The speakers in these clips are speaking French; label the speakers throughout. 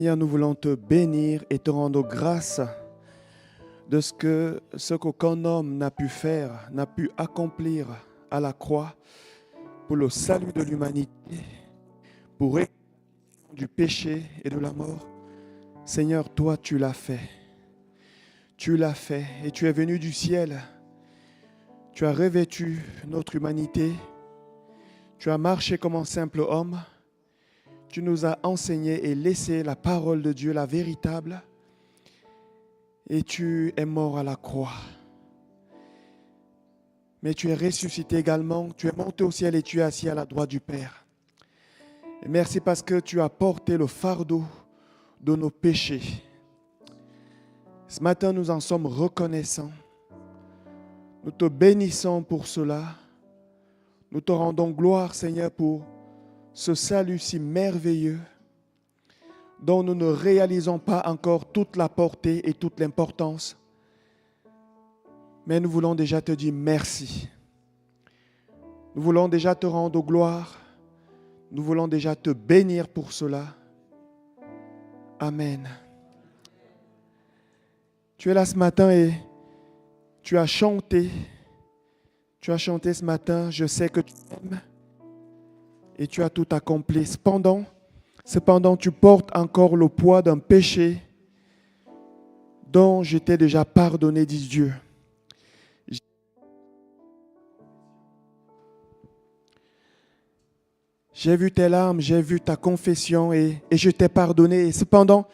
Speaker 1: Seigneur, nous voulons te bénir et te rendre grâce de ce qu'aucun homme n'a pu faire, n'a pu accomplir à la croix pour le salut de l'humanité, pour réparer du péché et de la mort. Seigneur, toi, tu l'as fait. Tu l'as fait et tu es venu du ciel. Tu as revêtu notre humanité. Tu as marché comme un simple homme. Tu nous as enseigné et laissé la parole de Dieu, la véritable. Et tu es mort à la croix. Mais tu es ressuscité également. Tu es monté au ciel et tu es assis à la droite du Père. Et merci parce que tu as porté le fardeau de nos péchés. Ce matin, nous en sommes reconnaissants. Nous te bénissons pour cela. Nous te rendons gloire, Seigneur, pour ce salut si merveilleux dont nous ne réalisons pas encore toute la portée et toute l'importance. Mais nous voulons déjà te dire merci. Nous voulons déjà te rendre gloire. Nous voulons déjà te bénir pour cela. Amen. Tu es là ce matin et tu as chanté. Tu as chanté ce matin, je sais que tu m'aimes. Et tu as tout accompli. Cependant, tu portes encore le poids d'un péché dont je t'ai déjà pardonné, dit Dieu. J'ai vu tes larmes, j'ai vu ta confession et je t'ai pardonné. Et cependant,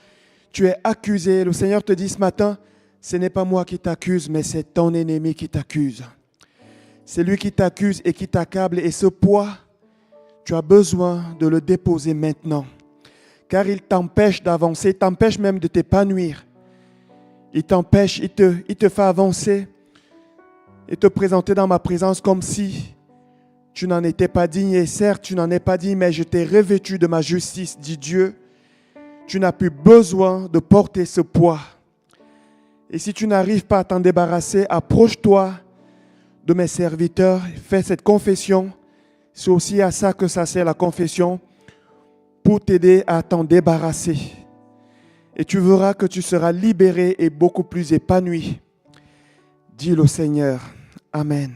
Speaker 1: tu es accusé. Le Seigneur te dit ce matin, ce n'est pas moi qui t'accuse, mais c'est ton ennemi qui t'accuse. C'est lui qui t'accuse et qui t'accable. Et ce poids, tu as besoin de le déposer maintenant. Car il t'empêche d'avancer, il t'empêche même de t'épanouir. Il t'empêche, il te fait avancer et te présenter dans ma présence comme si tu n'en étais pas digne. Et certes, tu n'en es pas digne, mais je t'ai revêtu de ma justice, dit Dieu. Tu n'as plus besoin de porter ce poids. Et si tu n'arrives pas à t'en débarrasser, approche-toi de mes serviteurs, fais cette confession. C'est aussi à ça que ça sert la confession, pour t'aider à t'en débarrasser. Et tu verras que tu seras libéré et beaucoup plus épanoui. Dis le Seigneur. Amen.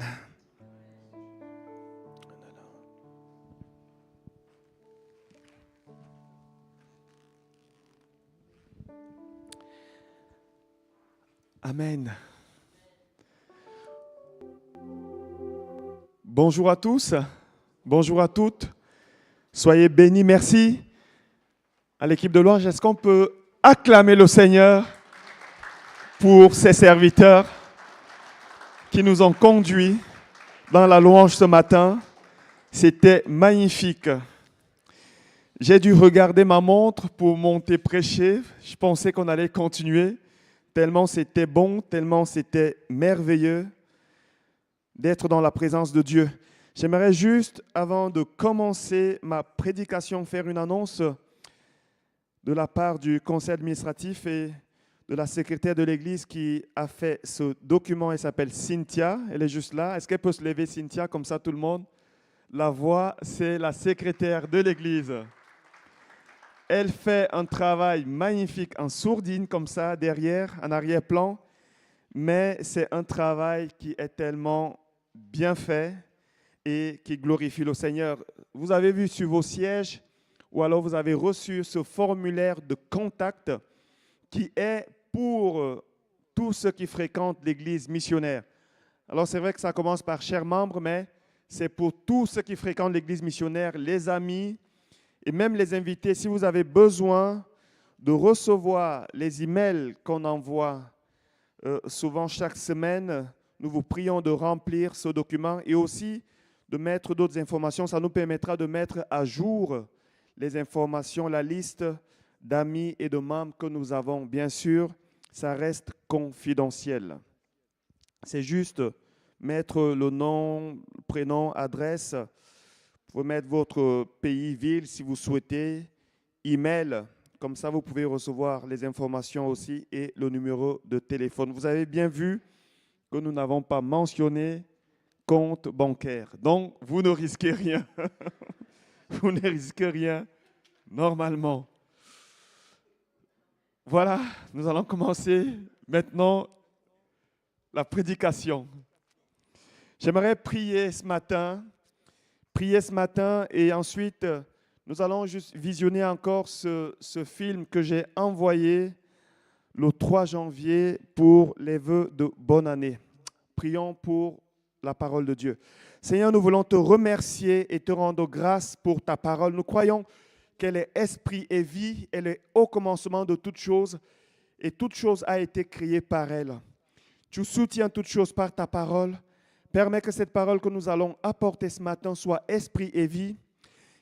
Speaker 1: Amen. Bonjour à tous, bonjour à toutes. Soyez bénis, merci à l'équipe de louange. Est-ce qu'on peut acclamer le Seigneur pour ses serviteurs qui nous ont conduits dans la louange ce matin? C'était magnifique. J'ai dû regarder ma montre pour monter prêcher. Je pensais qu'on allait continuer, tellement c'était bon, tellement c'était merveilleux d'être dans la présence de Dieu. J'aimerais juste, avant de commencer ma prédication, faire une annonce de la part du conseil administratif et de la secrétaire de l'Église qui a fait ce document. Elle s'appelle Cynthia, elle est juste là. Est-ce qu'elle peut se lever, Cynthia, comme ça tout le monde la voit? C'est la secrétaire de l'Église. Elle fait un travail magnifique en sourdine, comme ça, derrière, en arrière-plan. Mais c'est un travail qui est tellement bien fait et qui glorifie le Seigneur. Vous avez vu sur vos sièges, ou alors vous avez reçu ce formulaire de contact qui est pour tous ceux qui fréquentent l'Église missionnaire. Alors c'est vrai que ça commence par chers membres, mais c'est pour tous ceux qui fréquentent l'Église missionnaire, les amis et même les invités. Si vous avez besoin de recevoir les emails qu'on envoie souvent chaque semaine, nous vous prions de remplir ce document et aussi de mettre d'autres informations. Ça nous permettra de mettre à jour les informations, la liste d'amis et de membres que nous avons. Bien sûr, ça reste confidentiel. C'est juste mettre le nom, prénom, adresse. Vous pouvez mettre votre pays, ville si vous souhaitez, email. Comme ça, vous pouvez recevoir les informations aussi et le numéro de téléphone. Vous avez bien vu que nous n'avons pas mentionné compte bancaire. Donc, vous ne risquez rien. Vous ne risquez rien normalement. Voilà, nous allons commencer maintenant la prédication. J'aimerais prier ce matin et ensuite nous allons juste visionner encore ce film que j'ai envoyé le 3 janvier pour les vœux de bonne année. Prions pour la parole de Dieu. Seigneur, nous voulons te remercier et te rendre grâce pour ta parole. Nous croyons qu'elle est esprit et vie, elle est au commencement de toutes choses et toute chose a été créée par elle. Tu soutiens toutes choses par ta parole. Permets que cette parole que nous allons apporter ce matin soit esprit et vie,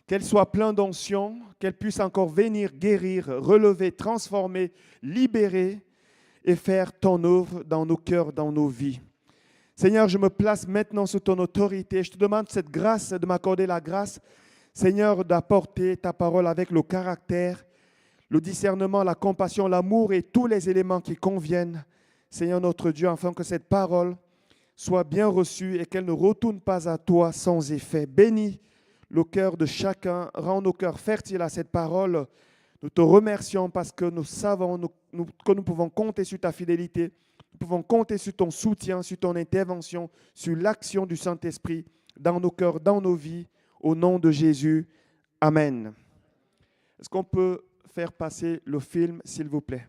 Speaker 1: qu'elle soit pleine d'onction, qu'elle puisse encore venir guérir, relever, transformer, libérer et faire ton œuvre dans nos cœurs, dans nos vies. Seigneur, je me place maintenant sous ton autorité. Je te demande cette grâce, de m'accorder la grâce, Seigneur, d'apporter ta parole avec le caractère, le discernement, la compassion, l'amour et tous les éléments qui conviennent, Seigneur notre Dieu, afin que cette parole soit bien reçue et qu'elle ne retourne pas à toi sans effet. Bénis le cœur de chacun, rends nos cœurs fertiles à cette parole. Nous te remercions parce que nous savons que nous pouvons compter sur ta fidélité. Nous pouvons compter sur ton soutien, sur ton intervention, sur l'action du Saint-Esprit dans nos cœurs, dans nos vies, au nom de Jésus. Amen. Est-ce qu'on peut faire passer le film, s'il vous plaît?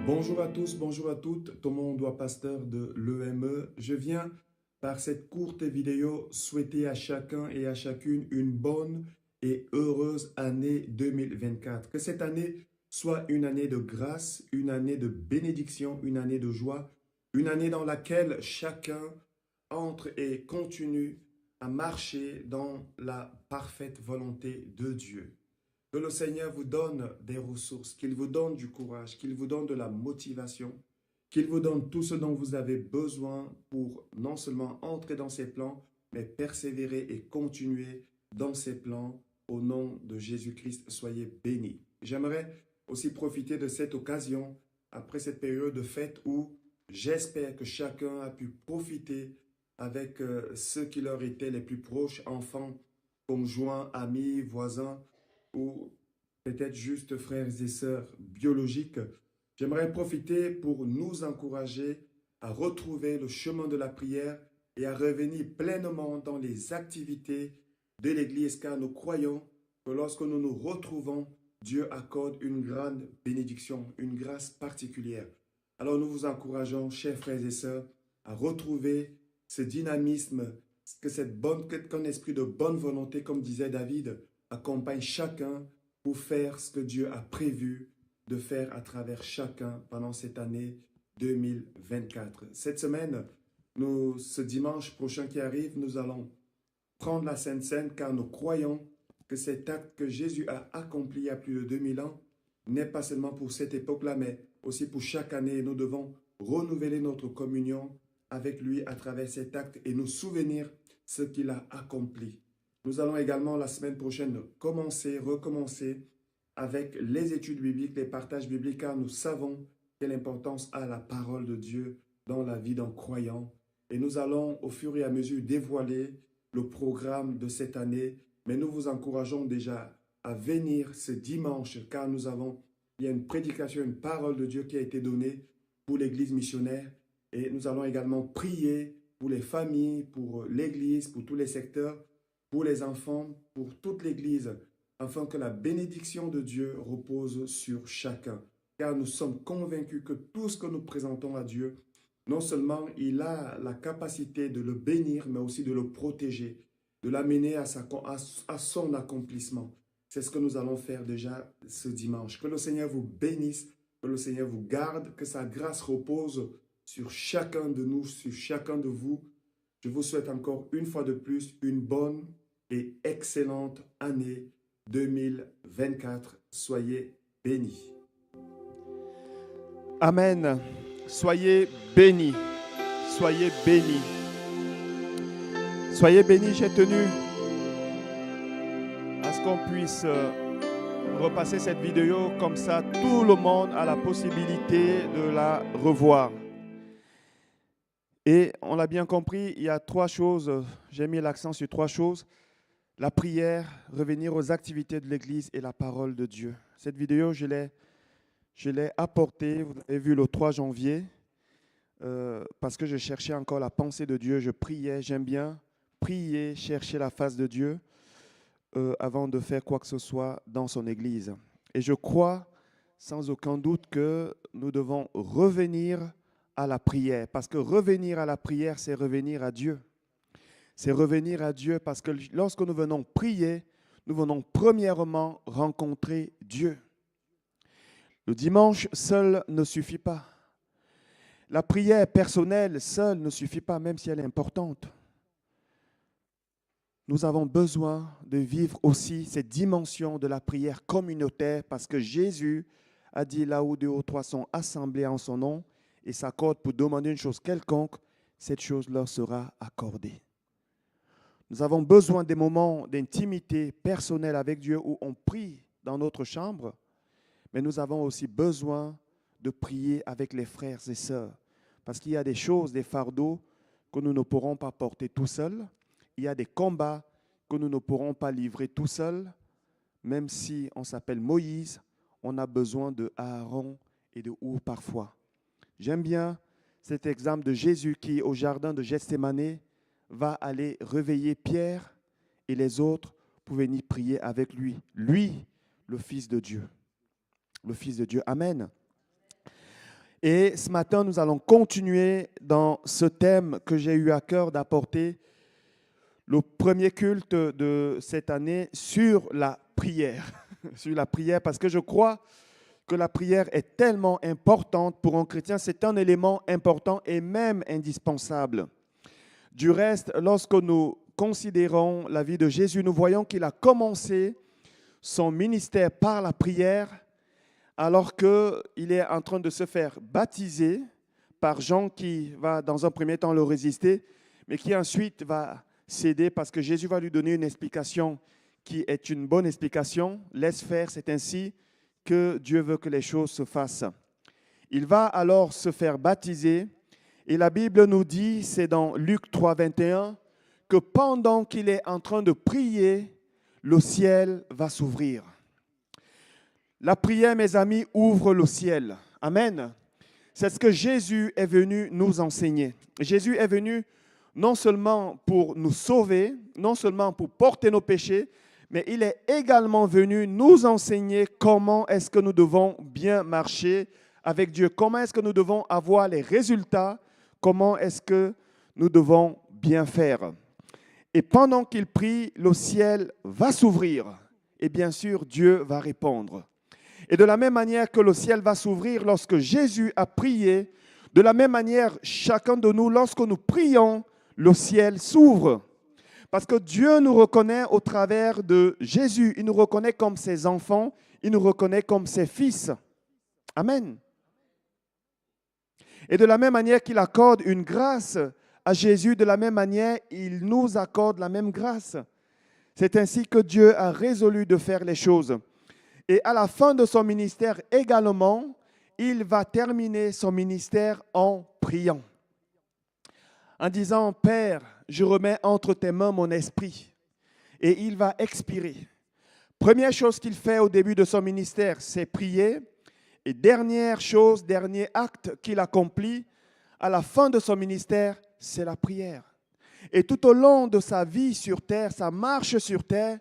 Speaker 1: Bonjour à tous, bonjour à toutes. Thomas Ondoa, pasteur de l'EME. Je viens par cette courte vidéo souhaiter à chacun et à chacune une bonne et heureuse année 2024. Que cette année soit une année de grâce, une année de bénédiction, une année de joie, une année dans laquelle chacun entre et continue à marcher dans la parfaite volonté de Dieu. Que le Seigneur vous donne des ressources, qu'il vous donne du courage, qu'il vous donne de la motivation, qu'il vous donne tout ce dont vous avez besoin pour non seulement entrer dans ses plans, mais persévérer et continuer dans ses plans. Au nom de Jésus-Christ, soyez bénis. J'aimerais aussi profiter de cette occasion, après cette période de fête où j'espère que chacun a pu profiter avec ceux qui leur étaient les plus proches, enfants, conjoints, amis, voisins, ou peut-être juste frères et sœurs biologiques. J'aimerais profiter pour nous encourager à retrouver le chemin de la prière et à revenir pleinement dans les activités de l'Église, car nous croyons que lorsque nous nous retrouvons, Dieu accorde une grande bénédiction, une grâce particulière. Alors nous vous encourageons, chers frères et sœurs, à retrouver ce dynamisme, qu'un esprit de bonne volonté, comme disait David, accompagne chacun pour faire ce que Dieu a prévu de faire à travers chacun pendant cette année 2024. Cette semaine, ce dimanche prochain qui arrive, nous allons prendre la Sainte Seine car nous croyons que cet acte que Jésus a accompli il y a plus de 2000 ans n'est pas seulement pour cette époque-là, mais aussi pour chaque année. Nous devons renouveler notre communion avec lui à travers cet acte et nous souvenir ce qu'il a accompli. Nous allons également la semaine prochaine recommencer avec les études bibliques, les partages bibliques, car nous savons quelle importance a la parole de Dieu dans la vie d'un croyant. Et nous allons au fur et à mesure dévoiler le programme de cette année, mais nous vous encourageons déjà à venir ce dimanche, car il y a une prédication, une parole de Dieu qui a été donnée pour l'Église missionnaire. Et nous allons également prier pour les familles, pour l'Église, pour tous les secteurs, pour les enfants, pour toute l'Église, afin que la bénédiction de Dieu repose sur chacun. Car nous sommes convaincus que tout ce que nous présentons à Dieu, non seulement il a la capacité de le bénir, mais aussi de le protéger, de l'amener à son accomplissement. C'est ce que nous allons faire déjà ce dimanche. Que le Seigneur vous bénisse, que le Seigneur vous garde, que sa grâce repose sur chacun de nous, sur chacun de vous. Je vous souhaite encore une fois de plus une bonne et excellente année 2024. Soyez bénis. Amen. Soyez bénis. Soyez bénis. Soyez bénis. J'ai tenu à ce qu'on puisse repasser cette vidéo comme ça, tout le monde a la possibilité de la revoir. Et on l'a bien compris, il y a 3 choses, j'ai mis l'accent sur 3 choses. La prière, revenir aux activités de l'Église et la parole de Dieu. Cette vidéo, je l'ai apportée, vous avez vu, le 3 janvier, parce que je cherchais encore la pensée de Dieu, je priais, j'aime bien prier, chercher la face de Dieu avant de faire quoi que ce soit dans son Église. Et je crois sans aucun doute que nous devons revenir à la prière, parce que revenir à la prière, c'est revenir à Dieu. C'est revenir à Dieu parce que lorsque nous venons prier, nous venons premièrement rencontrer Dieu. Le dimanche seul ne suffit pas. La prière personnelle seule ne suffit pas, même si elle est importante. Nous avons besoin de vivre aussi cette dimension de la prière communautaire parce que Jésus a dit là où 2 ou 3 sont assemblés en son nom et s'accordent pour demander une chose quelconque, cette chose leur sera accordée. Nous avons besoin des moments d'intimité personnelle avec Dieu où on prie dans notre chambre, mais nous avons aussi besoin de prier avec les frères et sœurs parce qu'il y a des choses, des fardeaux que nous ne pourrons pas porter tout seuls. Il y a des combats que nous ne pourrons pas livrer tout seuls. Même si on s'appelle Moïse, on a besoin de Aaron et de Our parfois. J'aime bien cet exemple de Jésus qui, au jardin de Gethsémani, va aller réveiller Pierre et les autres pour venir prier avec lui. Lui, le Fils de Dieu. Le Fils de Dieu. Amen. Et ce matin, nous allons continuer dans ce thème que j'ai eu à cœur d'apporter, le premier culte de cette année sur la prière. Sur la prière, parce que je crois que la prière est tellement importante pour un chrétien. C'est un élément important et même indispensable. Du reste, lorsque nous considérons la vie de Jésus, nous voyons qu'il a commencé son ministère par la prière, alors qu'il est en train de se faire baptiser par Jean qui va dans un premier temps le résister, mais qui ensuite va céder parce que Jésus va lui donner une explication qui est une bonne explication. Laisse faire, c'est ainsi que Dieu veut que les choses se fassent. Il va alors se faire baptiser et la Bible nous dit, c'est dans Luc 3, 21, que pendant qu'il est en train de prier, le ciel va s'ouvrir. La prière, mes amis, ouvre le ciel. Amen. C'est ce que Jésus est venu nous enseigner. Jésus est venu non seulement pour nous sauver, non seulement pour porter nos péchés, mais il est également venu nous enseigner comment est-ce que nous devons bien marcher avec Dieu, comment est-ce que nous devons avoir les résultats, comment est-ce que nous devons bien faire. Et pendant qu'il prie, le ciel va s'ouvrir et bien sûr, Dieu va répondre. Et de la même manière que le ciel va s'ouvrir lorsque Jésus a prié, de la même manière, chacun de nous, lorsque nous prions, le ciel s'ouvre. Parce que Dieu nous reconnaît au travers de Jésus. Il nous reconnaît comme ses enfants. Il nous reconnaît comme ses fils. Amen. Et de la même manière qu'il accorde une grâce à Jésus, de la même manière, il nous accorde la même grâce. C'est ainsi que Dieu a résolu de faire les choses. Et à la fin de son ministère également, il va terminer son ministère en priant. En disant, Père, je remets entre tes mains mon esprit. Et il va expirer. Première chose qu'il fait au début de son ministère, c'est prier. Et dernière chose, dernier acte qu'il accomplit à la fin de son ministère, c'est la prière. Et tout au long de sa vie sur terre, sa marche sur terre,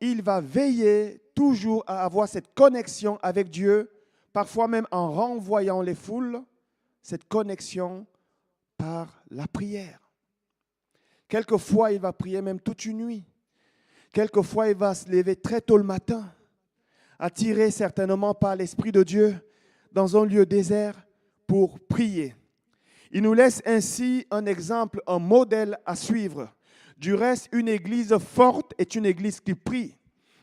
Speaker 1: il va veiller toujours à avoir cette connexion avec Dieu, parfois même en renvoyant les foules, cette connexion par la prière. Quelquefois, il va prier même toute une nuit. Quelquefois, il va se lever très tôt le matin, attiré certainement par l'Esprit de Dieu dans un lieu désert pour prier. Il nous laisse ainsi un exemple, un modèle à suivre. Du reste, une église forte est une église qui prie.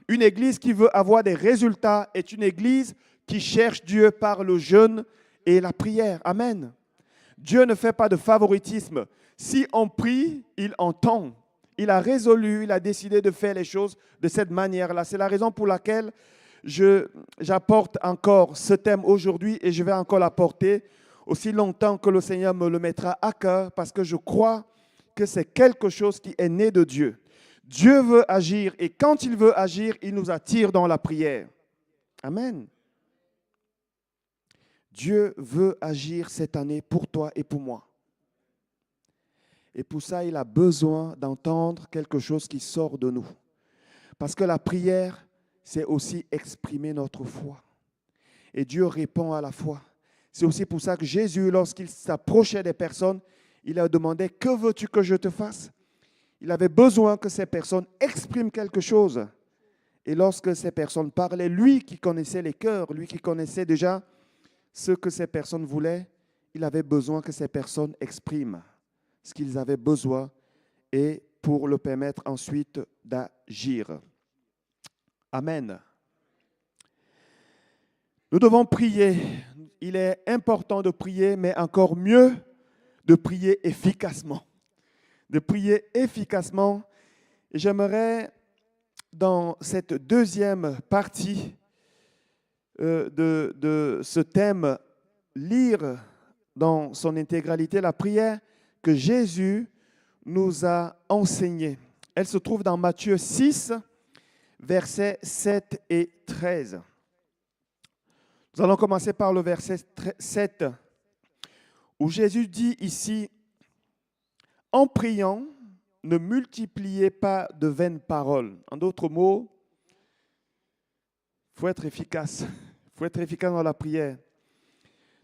Speaker 1: Une église qui veut avoir des résultats est une église qui cherche Dieu par le jeûne et la prière. Amen. Dieu ne fait pas de favoritisme. Si on prie, il entend. Il a résolu, il a décidé de faire les choses de cette manière-là. C'est la raison pour laquelle j'apporte encore ce thème aujourd'hui et je vais encore l'apporter aussi longtemps que le Seigneur me le mettra à cœur parce que je crois que c'est quelque chose qui est né de Dieu. Dieu veut agir et quand il veut agir, il nous attire dans la prière. Amen. Dieu veut agir cette année pour toi et pour moi. Et pour ça, il a besoin d'entendre quelque chose qui sort de nous. Parce que la prière, c'est aussi exprimer notre foi. Et Dieu répond à la foi. C'est aussi pour ça que Jésus, lorsqu'il s'approchait des personnes, il leur demandait, que veux-tu que je te fasse? Il avait besoin que ces personnes expriment quelque chose. Et lorsque ces personnes parlaient, lui qui connaissait les cœurs, lui qui connaissait déjà ce que ces personnes voulaient, il avait besoin que ces personnes expriment ce qu'ils avaient besoin et pour le permettre ensuite d'agir. Amen. Nous devons prier. Il est important de prier, mais encore mieux de prier efficacement. De prier efficacement. Et j'aimerais, dans cette deuxième partie de ce thème, lire dans son intégralité la prière que Jésus nous a enseignée. Elle se trouve dans Matthieu 6, versets 7 et 13. Nous allons commencer par le verset 7, où Jésus dit ici, « En priant, ne multipliez pas de vaines paroles. » En d'autres mots, il faut être efficace. Il faut être efficace dans la prière.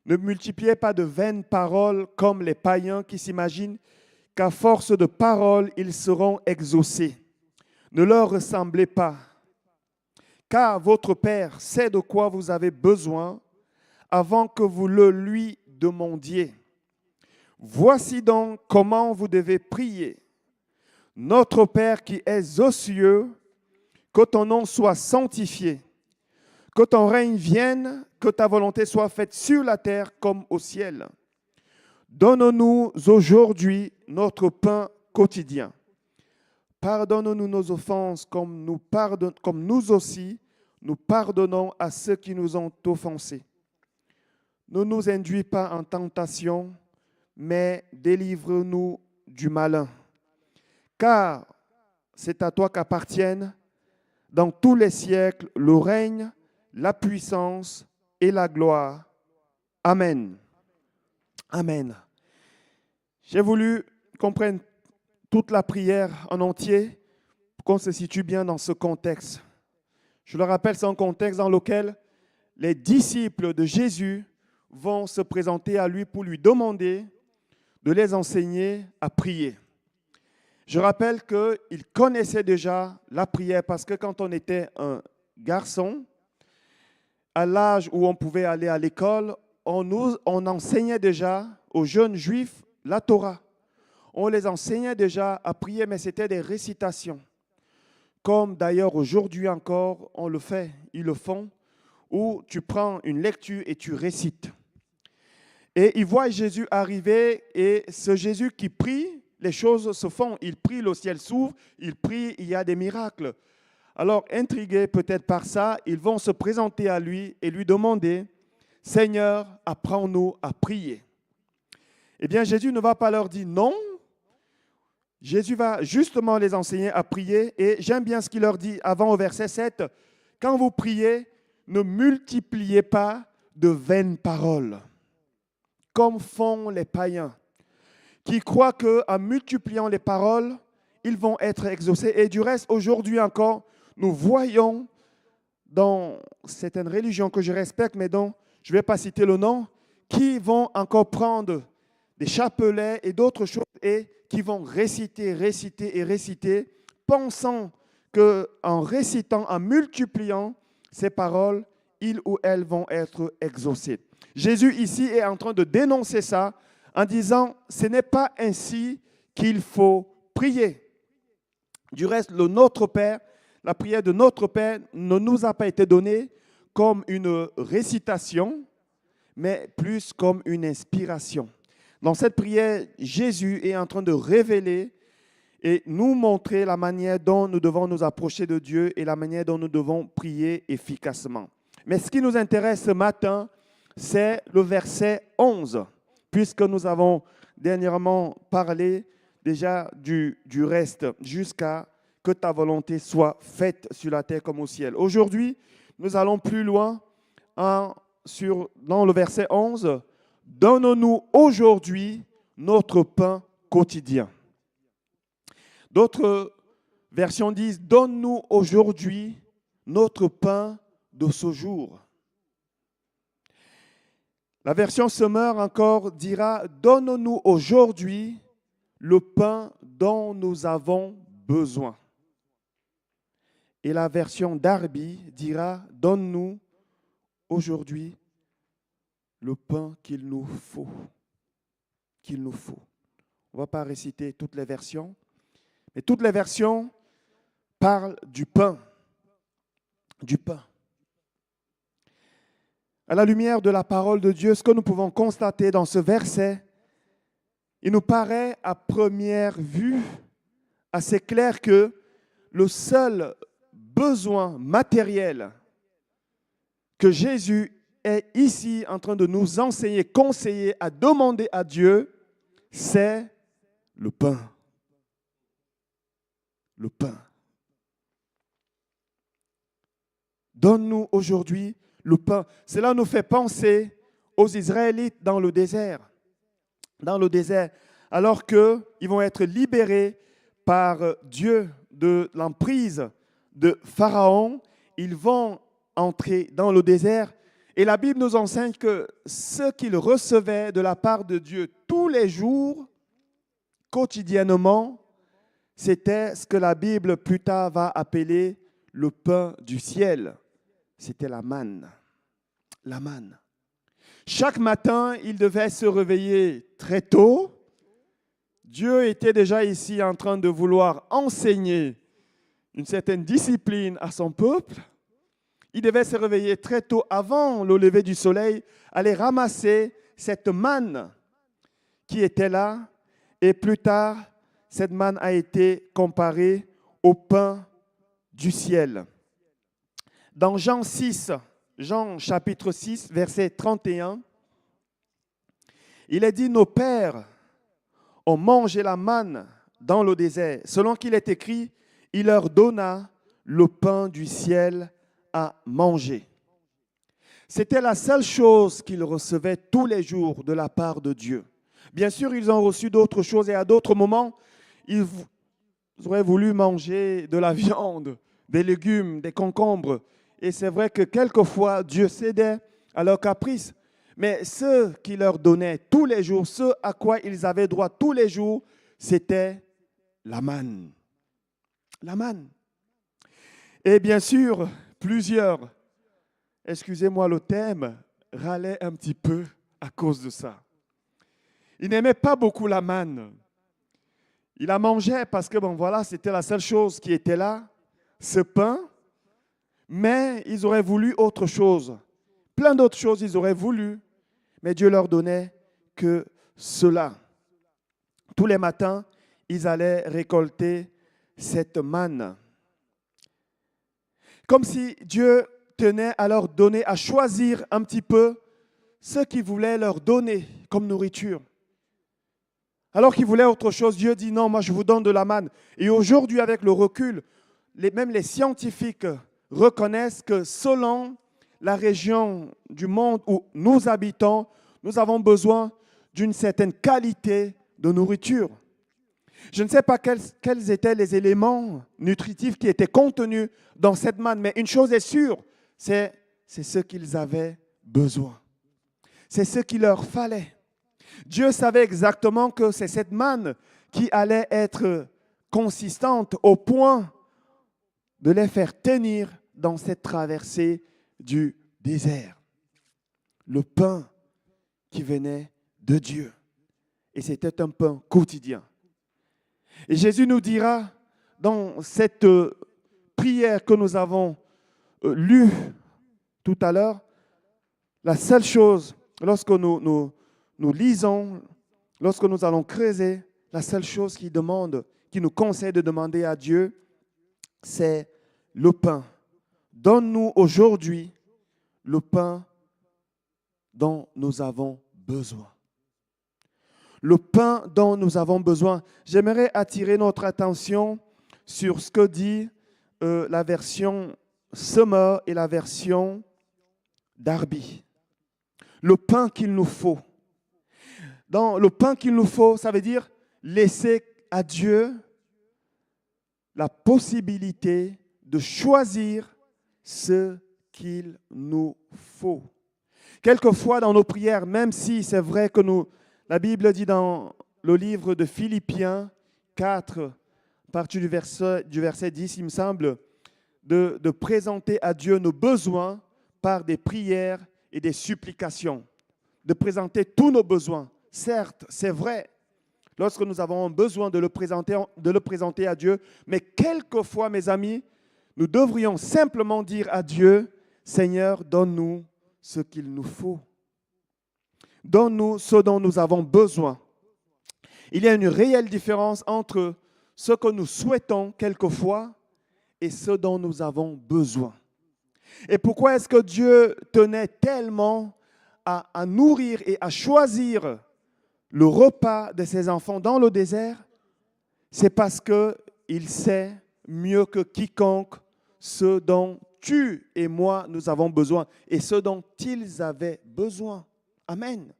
Speaker 1: Ne multipliez pas de vaines paroles comme les païens qui s'imaginent qu'à force de paroles, ils seront exaucés. Ne leur ressemblez pas, car votre Père sait de quoi vous avez besoin avant que vous le lui demandiez. Voici donc comment vous devez prier. Notre Père qui es aux cieux, que ton nom soit sanctifié, que ton règne vienne, que ta volonté soit faite sur la terre comme au ciel. Donne-nous aujourd'hui notre pain quotidien. Pardonne-nous nos offenses comme nous aussi, nous pardonnons à ceux qui nous ont offensés. Ne nous induis pas en tentation, mais délivre-nous du malin. Car c'est à toi qu'appartiennent dans tous les siècles le règne, la puissance et la gloire. Amen. Amen. J'ai voulu qu'on prenne toute la prière en entier pour qu'on se situe bien dans ce contexte. Je le rappelle, c'est un contexte dans lequel les disciples de Jésus vont se présenter à lui pour lui demander de les enseigner à prier. Je rappelle qu'ils connaissaient déjà la prière parce que quand on était un garçon, à l'âge où on pouvait aller à l'école, on enseignait déjà aux jeunes juifs la Torah. On les enseignait déjà à prier, mais c'était des récitations. Comme d'ailleurs aujourd'hui encore, on le fait, ils le font, où tu prends une lecture et tu récites. Et ils voient Jésus arriver et ce Jésus qui prie, les choses se font. Il prie, le ciel s'ouvre, il prie, il y a des miracles. Alors, intrigués peut-être par ça, ils vont se présenter à lui et lui demander, « Seigneur, apprends-nous à prier. » Eh bien, Jésus ne va pas leur dire non. Jésus va justement les enseigner à prier. Et j'aime bien ce qu'il leur dit avant au verset 7. « Quand vous priez, ne multipliez pas de vaines paroles, comme font les païens, qui croient qu'en multipliant les paroles, ils vont être exaucés. » Et du reste, aujourd'hui encore, nous voyons dans certaines religions que je respecte, mais dont je ne vais pas citer le nom, qui vont encore prendre des chapelets et d'autres choses et qui vont réciter, pensant qu'en récitant, en multipliant ces paroles, ils ou elles vont être exaucés. Jésus ici est en train de dénoncer ça en disant, ce n'est pas ainsi qu'il faut prier. Du reste, le Notre Père, la prière de Notre Père ne nous a pas été donnée comme une récitation, mais plus comme une inspiration. Dans cette prière, Jésus est en train de révéler et nous montrer la manière dont nous devons nous approcher de Dieu et la manière dont nous devons prier efficacement. Mais ce qui nous intéresse ce matin, c'est le verset 11, puisque nous avons dernièrement parlé déjà du reste, jusqu'à que ta volonté soit faite sur la terre comme au ciel. Aujourd'hui, nous allons plus loin dans le verset 11. Donne-nous aujourd'hui notre pain quotidien. D'autres versions disent, donne-nous aujourd'hui notre pain de ce jour. La version Semeur encore dira, donne-nous aujourd'hui le pain dont nous avons besoin. Et la version Darby dira, donne-nous aujourd'hui le pain qu'il nous faut. Qu'il nous faut. On ne va pas réciter toutes les versions, mais toutes les versions parlent du pain. Du pain. À la lumière de la parole de Dieu, ce que nous pouvons constater dans ce verset, il nous paraît à première vue assez clair que le seul besoin matériel que Jésus est ici en train de nous enseigner, conseiller, à demander à Dieu, c'est le pain. Le pain. Donne-nous aujourd'hui le pain. Cela nous fait penser aux Israélites dans le désert. Dans le désert, alors qu'ils vont être libérés par Dieu de l'emprise de Pharaon, ils vont entrer dans le désert. Et la Bible nous enseigne que ce qu'ils recevaient de la part de Dieu tous les jours, quotidiennement, c'était ce que la Bible plus tard va appeler le pain du ciel. C'était la manne. La manne. Chaque matin, ils devaient se réveiller très tôt. Dieu était déjà ici en train de vouloir enseigner une certaine discipline à son peuple. Il devait se réveiller très tôt avant le lever du soleil, aller ramasser cette manne qui était là. Et plus tard, cette manne a été comparée au pain du ciel. Dans Jean chapitre 6, verset 31, il est dit, nos pères ont mangé la manne dans le désert. Selon qu'il est écrit, il leur donna le pain du ciel à manger. C'était la seule chose qu'ils recevaient tous les jours de la part de Dieu. Bien sûr, ils ont reçu d'autres choses et à d'autres moments, ils auraient voulu manger de la viande, des légumes, des concombres. Et c'est vrai que quelquefois, Dieu cédait à leurs caprices. Mais ce qu'il leur donnait tous les jours, ce à quoi ils avaient droit tous les jours, c'était la manne. La manne. Et bien sûr, plusieurs, excusez-moi le thème, râlaient un petit peu à cause de ça. Ils n'aimaient pas beaucoup la manne. Ils la mangeaient parce que, c'était la seule chose qui était là, ce pain. Mais ils auraient voulu autre chose. Plein d'autres choses ils auraient voulu, mais Dieu leur donnait que cela. Tous les matins, ils allaient récolter cette manne. Comme si Dieu tenait à leur donner, à choisir un petit peu ce qu'il voulait leur donner comme nourriture. Alors qu'ils voulaient autre chose, Dieu dit non, moi je vous donne de la manne. Et aujourd'hui, avec le recul, même les scientifiques reconnaissent que selon la région du monde où nous habitons, nous avons besoin d'une certaine qualité de nourriture. Je ne sais pas quels étaient les éléments nutritifs qui étaient contenus dans cette manne, mais une chose est sûre, c'est ce qu'ils avaient besoin. C'est ce qu'il leur fallait. Dieu savait exactement que c'est cette manne qui allait être consistante au point de les faire tenir dans cette traversée du désert. Le pain qui venait de Dieu. Et c'était un pain quotidien. Et Jésus nous dira dans cette prière que nous avons lue tout à l'heure, la seule chose, lorsque nous lisons, lorsque nous allons creuser, la seule chose qu'il demande, qui nous conseille de demander à Dieu, c'est le pain. Donne-nous aujourd'hui le pain dont nous avons besoin. Le pain dont nous avons besoin. J'aimerais attirer notre attention sur ce que dit la version Summer et la version Darby. Le pain qu'il nous faut. Dans le pain qu'il nous faut, ça veut dire laisser à Dieu la possibilité de choisir ce qu'il nous faut. Quelquefois dans nos prières, même si c'est vrai que la Bible dit dans le livre de Philippiens 4, à partir du verset 10, il me semble, de présenter à Dieu nos besoins par des prières et des supplications, de présenter tous nos besoins. Certes, c'est vrai, lorsque nous avons besoin de le présenter à Dieu, mais quelquefois, mes amis, nous devrions simplement dire à Dieu, Seigneur, donne-nous ce qu'il nous faut. Donne-nous ce dont nous avons besoin. Il y a une réelle différence entre ce que nous souhaitons quelquefois et ce dont nous avons besoin. Et pourquoi est-ce que Dieu tenait tellement à nourrir et à choisir le repas de ses enfants dans le désert? C'est parce qu'il sait mieux que quiconque ce dont tu et moi nous avons besoin et ce dont ils avaient besoin. Amen.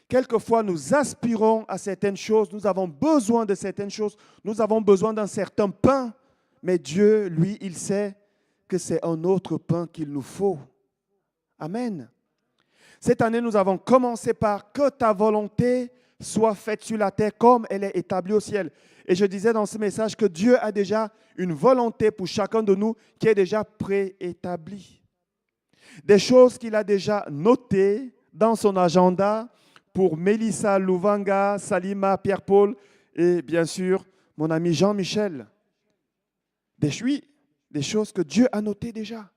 Speaker 1: Quelquefois, nous aspirons à certaines choses, nous avons besoin de certaines choses, nous avons besoin d'un certain pain, mais Dieu, lui, il sait que c'est un autre pain qu'il nous faut. Amen. Cette année, nous avons commencé par « Que ta volonté soit faite sur la terre comme elle est établie au ciel ». Et je disais dans ce message que Dieu a déjà une volonté pour chacun de nous qui est déjà préétablie. Des choses qu'il a déjà notées dans son agenda pour Mélissa, Louvanga, Salima, Pierre-Paul et bien sûr mon ami Jean-Michel. Des choses que Dieu a notées déjà.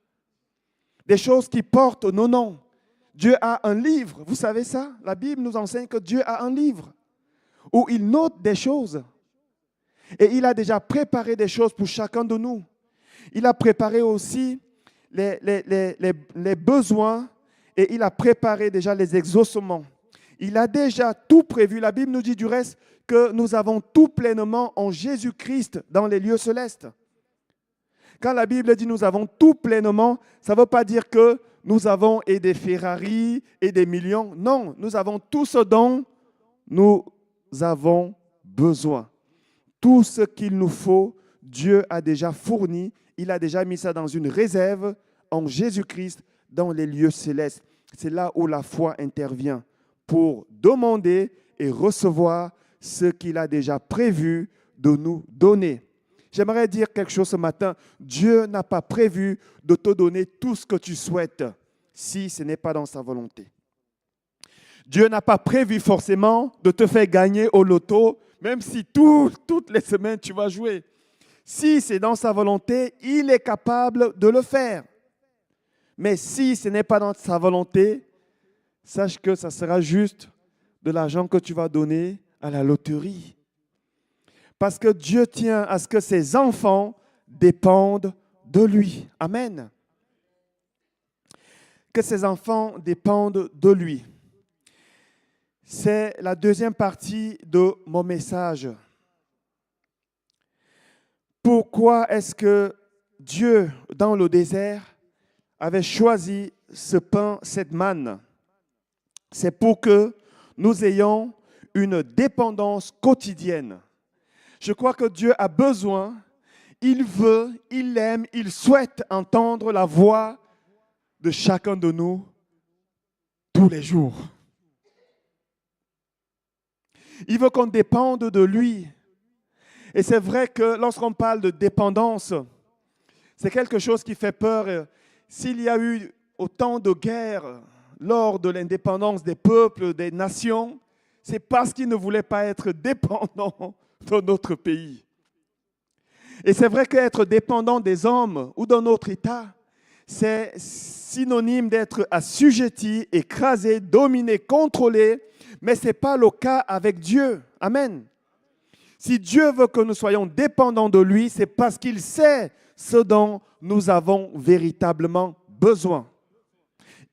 Speaker 1: Des choses qui portent nos noms. Dieu a un livre, vous savez ça? La Bible nous enseigne que Dieu a un livre où il note des choses. Et il a déjà préparé des choses pour chacun de nous. Il a préparé aussi les besoins et il a préparé déjà les exaucements. Il a déjà tout prévu. La Bible nous dit du reste que nous avons tout pleinement en Jésus-Christ dans les lieux célestes. Quand la Bible dit nous avons tout pleinement, ça ne veut pas dire que nous avons et des Ferrari et des millions. Non, nous avons tout ce dont nous avons besoin. Tout ce qu'il nous faut, Dieu a déjà fourni. Il a déjà mis ça dans une réserve en Jésus-Christ dans les lieux célestes. C'est là où la foi intervient pour demander et recevoir ce qu'il a déjà prévu de nous donner. J'aimerais dire quelque chose ce matin. Dieu n'a pas prévu de te donner tout ce que tu souhaites si ce n'est pas dans sa volonté. Dieu n'a pas prévu forcément de te faire gagner au loto, même si toutes les semaines tu vas jouer. Si c'est dans sa volonté, il est capable de le faire. Mais si ce n'est pas dans sa volonté, sache que ça sera juste de l'argent que tu vas donner à la loterie. Parce que Dieu tient à ce que ses enfants dépendent de lui. Amen. Que ses enfants dépendent de lui. C'est la deuxième partie de mon message. Pourquoi est-ce que Dieu, dans le désert, avait choisi ce pain, cette manne? C'est pour que nous ayons une dépendance quotidienne. Je crois que Dieu a besoin, il veut, il aime, il souhaite entendre la voix de chacun de nous tous les jours. Il veut qu'on dépende de lui. Et c'est vrai que lorsqu'on parle de dépendance, c'est quelque chose qui fait peur. S'il y a eu autant de guerres lors de l'indépendance des peuples, des nations, c'est parce qu'ils ne voulaient pas être dépendants de notre pays. Et c'est vrai qu'être dépendant des hommes ou d'un autre État, c'est synonyme d'être assujetti, écrasé, dominé, contrôlé, mais ce n'est pas le cas avec Dieu. Amen. Si Dieu veut que nous soyons dépendants de lui, c'est parce qu'il sait ce dont nous avons véritablement besoin.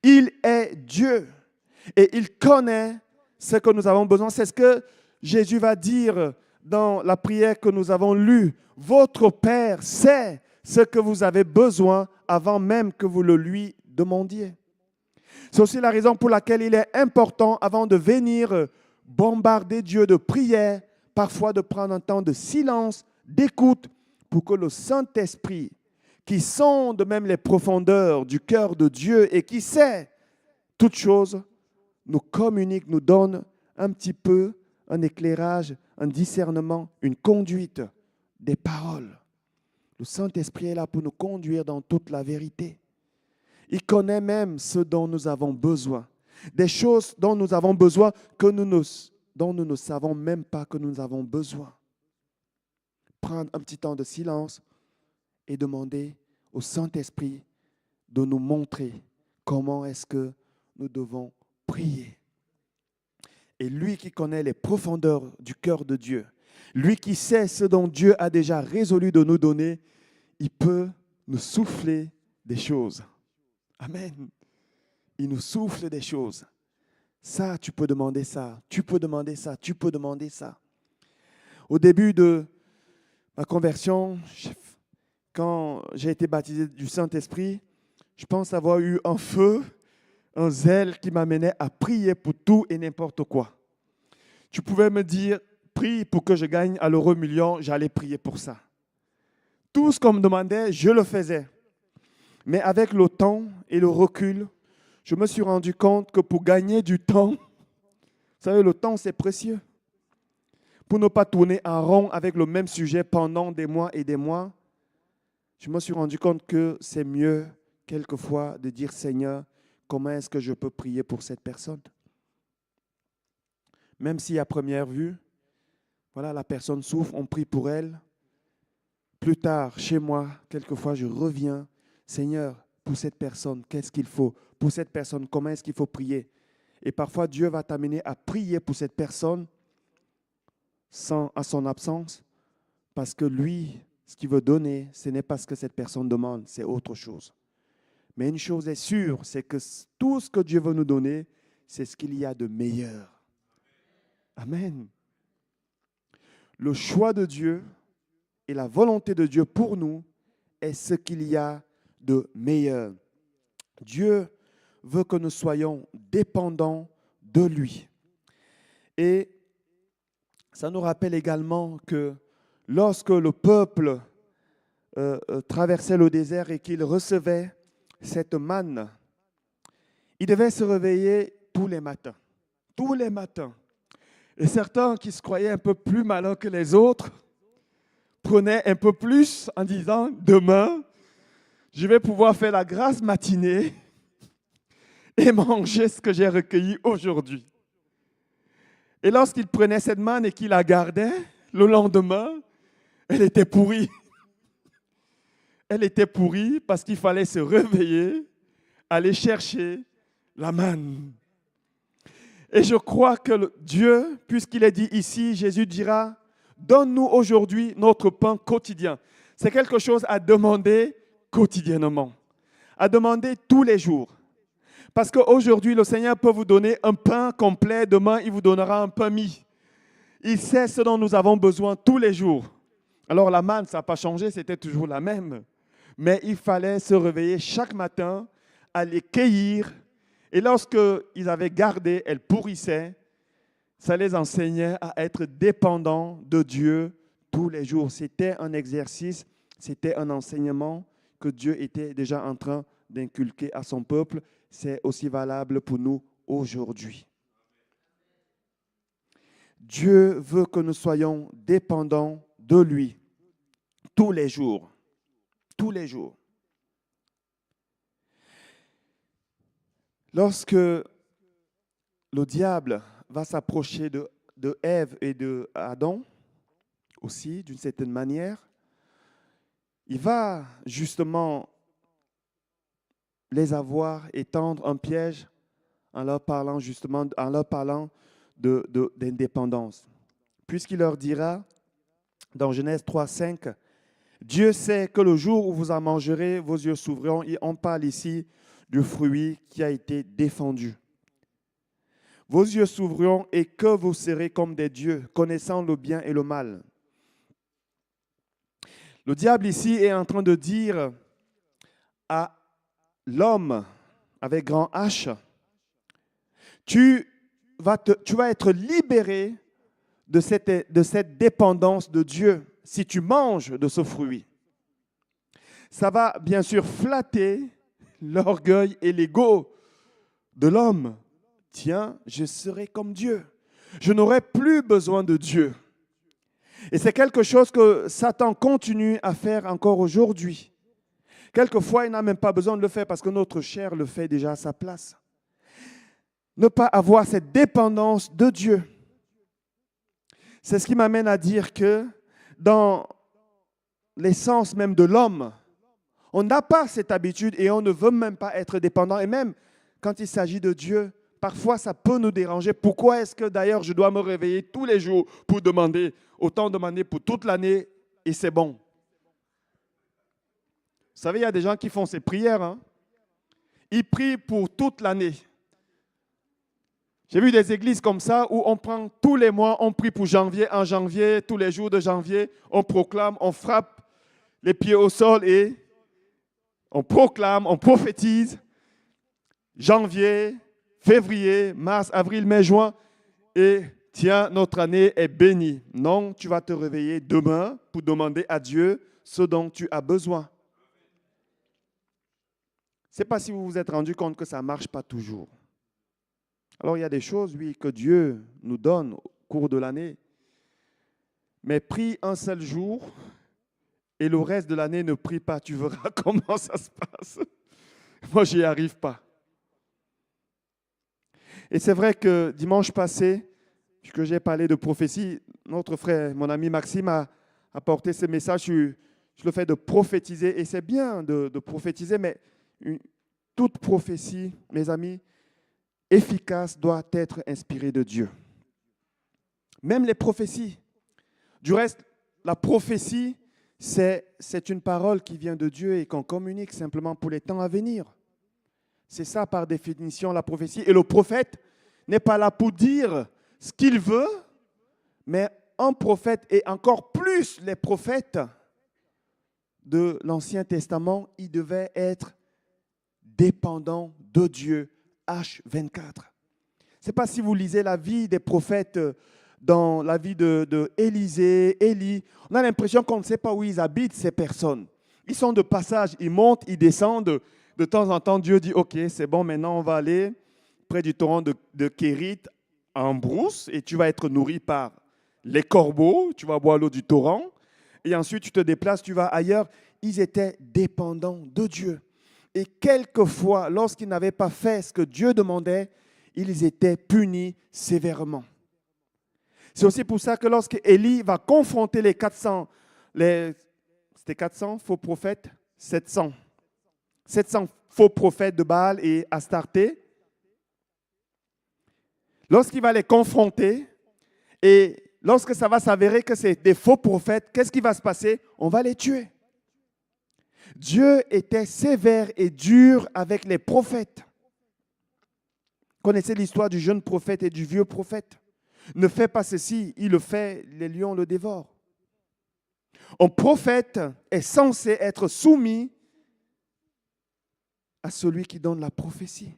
Speaker 1: Il est Dieu et il connaît ce que nous avons besoin. C'est ce que Jésus va dire dans la prière que nous avons lue. Votre Père sait ce que vous avez besoin avant même que vous le lui demandiez. C'est aussi la raison pour laquelle il est important, avant de venir bombarder Dieu de prières, parfois de prendre un temps de silence, d'écoute, pour que le Saint-Esprit, qui sonde même les profondeurs du cœur de Dieu et qui sait toutes choses, nous communique, nous donne un petit peu un éclairage, un discernement, une conduite des paroles. Le Saint-Esprit est là pour nous conduire dans toute la vérité. Il connaît même ce dont nous avons besoin, des choses dont nous avons besoin dont nous ne savons même pas que nous avons besoin. Prendre un petit temps de silence et demander au Saint-Esprit de nous montrer comment est-ce que nous devons prier. Et lui qui connaît les profondeurs du cœur de Dieu, lui qui sait ce dont Dieu a déjà résolu de nous donner, il peut nous souffler des choses. Amen. Il nous souffle des choses. Ça, tu peux demander ça, tu peux demander ça, tu peux demander ça. Au début de ma conversion, quand j'ai été baptisé du Saint-Esprit, je pense avoir eu un feu, un zèle qui m'amenait à prier pour tout et n'importe quoi. Tu pouvais me dire, prie pour que je gagne à l'euro million, j'allais prier pour ça. Tout ce qu'on me demandait, je le faisais. Mais avec le temps et le recul, je me suis rendu compte que pour gagner du temps, vous savez, le temps c'est précieux. Pour ne pas tourner en rond avec le même sujet pendant des mois et des mois, je me suis rendu compte que c'est mieux quelquefois de dire, Seigneur, comment est-ce que je peux prier pour cette personne? Même si à première vue, voilà, la personne souffre, on prie pour elle. Plus tard, chez moi, quelquefois, je reviens, Seigneur, pour cette personne, qu'est-ce qu'il faut? Pour cette personne, comment est-ce qu'il faut prier? Et parfois, Dieu va t'amener à prier pour cette personne à son absence, parce que lui, ce qu'il veut donner, ce n'est pas ce que cette personne demande, c'est autre chose. Mais une chose est sûre, c'est que tout ce que Dieu veut nous donner, c'est ce qu'il y a de meilleur. Amen. Le choix de Dieu et la volonté de Dieu pour nous est ce qu'il y a de meilleur. Dieu veut que nous soyons dépendants de lui. Et ça nous rappelle également que lorsque le peuple traversait le désert et qu'il recevait cette manne, il devait se réveiller tous les matins. Tous les matins. Et certains qui se croyaient un peu plus malins que les autres prenaient un peu plus en disant, demain, je vais pouvoir faire la grasse matinée et manger ce que j'ai recueilli aujourd'hui. Et lorsqu'il prenait cette manne et qu'il la gardait, le lendemain, elle était pourrie. Elle était pourrie parce qu'il fallait se réveiller, aller chercher la manne. Et je crois que Dieu, puisqu'il est dit ici, Jésus dira, donne-nous aujourd'hui notre pain quotidien. C'est quelque chose à demander quotidiennement, à demander tous les jours. Parce qu'aujourd'hui, le Seigneur peut vous donner un pain complet, demain, il vous donnera un pain mis. Il sait ce dont nous avons besoin tous les jours. Alors la manne, ça n'a pas changé, c'était toujours la même. Mais il fallait se réveiller chaque matin, aller cueillir. Et lorsqu'ils avaient gardé, elles pourrissaient. Ça les enseignait à être dépendants de Dieu tous les jours. C'était un exercice, c'était un enseignement que Dieu était déjà en train d'inculquer à son peuple. C'est aussi valable pour nous aujourd'hui. Dieu veut que nous soyons dépendants de lui tous les jours. Tous les jours. Lorsque le diable va s'approcher de Ève et de Adam, aussi d'une certaine manière, il va justement les avoir et tendre un piège en leur parlant justement, en leur parlant d'indépendance. Puisqu'il leur dira, dans Genèse 3, 5. Dieu sait que le jour où vous en mangerez, vos yeux s'ouvriront. Et on parle ici du fruit qui a été défendu. Vos yeux s'ouvriront et que vous serez comme des dieux, connaissant le bien et le mal. Le diable ici est en train de dire à l'homme avec grand H, tu vas être libéré de cette dépendance de Dieu si tu manges de ce fruit. Ça va bien sûr flatter l'orgueil et l'ego de l'homme. Tiens, je serai comme Dieu. Je n'aurai plus besoin de Dieu. Et c'est quelque chose que Satan continue à faire encore aujourd'hui. Quelquefois, il n'a même pas besoin de le faire parce que notre chair le fait déjà à sa place. Ne pas avoir cette dépendance de Dieu. C'est ce qui m'amène à dire que dans l'essence même de l'homme, on n'a pas cette habitude et on ne veut même pas être dépendant. Et même quand il s'agit de Dieu, parfois ça peut nous déranger. Pourquoi est-ce que d'ailleurs je dois me réveiller tous les jours pour demander, autant demander pour toute l'année et c'est bon? Vous savez, il y a des gens qui font ces prières. Hein? Ils prient pour toute l'année. J'ai vu des églises comme ça où on prend tous les mois, on prie pour janvier, en janvier, tous les jours de janvier, on proclame, on frappe les pieds au sol et on proclame, on prophétise. Janvier, février, mars, avril, mai, juin. Et tiens, notre année est bénie. Non, tu vas te réveiller demain pour demander à Dieu ce dont tu as besoin. Je ne sais pas si vous vous êtes rendu compte que ça ne marche pas toujours. Alors, il y a des choses, oui, que Dieu nous donne au cours de l'année. Mais prie un seul jour et le reste de l'année ne prie pas. Tu verras comment ça se passe. Moi, je n'y arrive pas. Et c'est vrai que dimanche passé, puisque j'ai parlé de prophétie, notre frère, mon ami Maxime a apporté ce message sur le fait de prophétiser. Et c'est bien de prophétiser, mais toute prophétie, mes amis, efficace doit être inspirée de Dieu. Même les prophéties. Du reste, la prophétie, c'est une parole qui vient de Dieu et qu'on communique simplement pour les temps à venir. C'est ça par définition la prophétie. Et le prophète n'est pas là pour dire ce qu'il veut, mais un prophète et encore plus les prophètes de l'Ancien Testament, ils devaient être dépendants de Dieu H24. Je ne sais pas si vous lisez la vie des prophètes dans la vie de Élisée, Élie. On a l'impression qu'on ne sait pas où ils habitent, ces personnes. Ils sont de passage, ils montent, ils descendent. De temps en temps, Dieu dit, OK, c'est bon, maintenant on va aller près du torrent de Kérit en brousse et tu vas être nourri par les corbeaux, tu vas boire l'eau du torrent et ensuite tu te déplaces, tu vas ailleurs. Ils étaient dépendants de Dieu. Et quelquefois, lorsqu'ils n'avaient pas fait ce que Dieu demandait, ils étaient punis sévèrement. C'est aussi pour ça que lorsque Élie va confronter les 400, c'était 400 faux prophètes, 700 faux prophètes de Baal et Astarté, lorsqu'il va les confronter et lorsque ça va s'avérer que c'est des faux prophètes, qu'est-ce qui va se passer? On va les tuer. Dieu était sévère et dur avec les prophètes. Vous connaissez l'histoire du jeune prophète et du vieux prophète. Ne fais pas ceci, il le fait, les lions le dévorent. Un prophète est censé être soumis à celui qui donne la prophétie.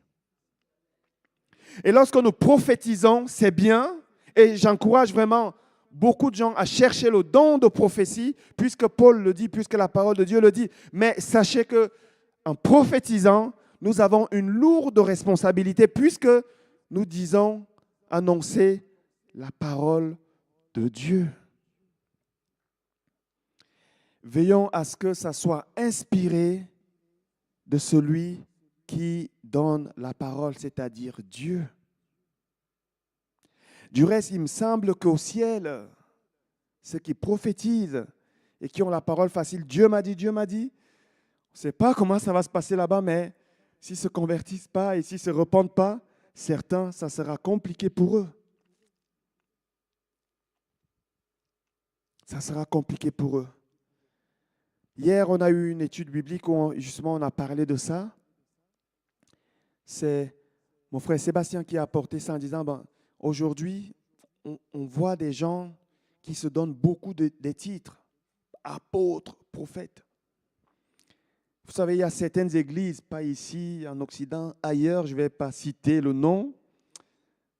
Speaker 1: Et lorsque nous prophétisons, c'est bien, et j'encourage vraiment beaucoup de gens à chercher le don de prophétie, puisque Paul le dit, puisque la parole de Dieu le dit. Mais sachez qu'en prophétisant, nous avons une lourde responsabilité, puisque nous disons annoncer la parole de Dieu. Veillons à ce que ça soit inspiré de celui qui donne la parole, c'est-à-dire Dieu. Du reste, il me semble qu'au ciel, ceux qui prophétisent et qui ont la parole facile, Dieu m'a dit, on ne sait pas comment ça va se passer là-bas, mais s'ils ne se convertissent pas et s'ils ne se repentent pas, certains, ça sera compliqué pour eux. ça sera compliqué pour eux. Hier, on a eu une étude biblique où justement on a parlé de ça. C'est mon frère Sébastien qui a apporté ça en disant, aujourd'hui, on voit des gens qui se donnent beaucoup des titres, apôtres, prophètes. Vous savez, il y a certaines églises, pas ici, en Occident, ailleurs, je ne vais pas citer le nom,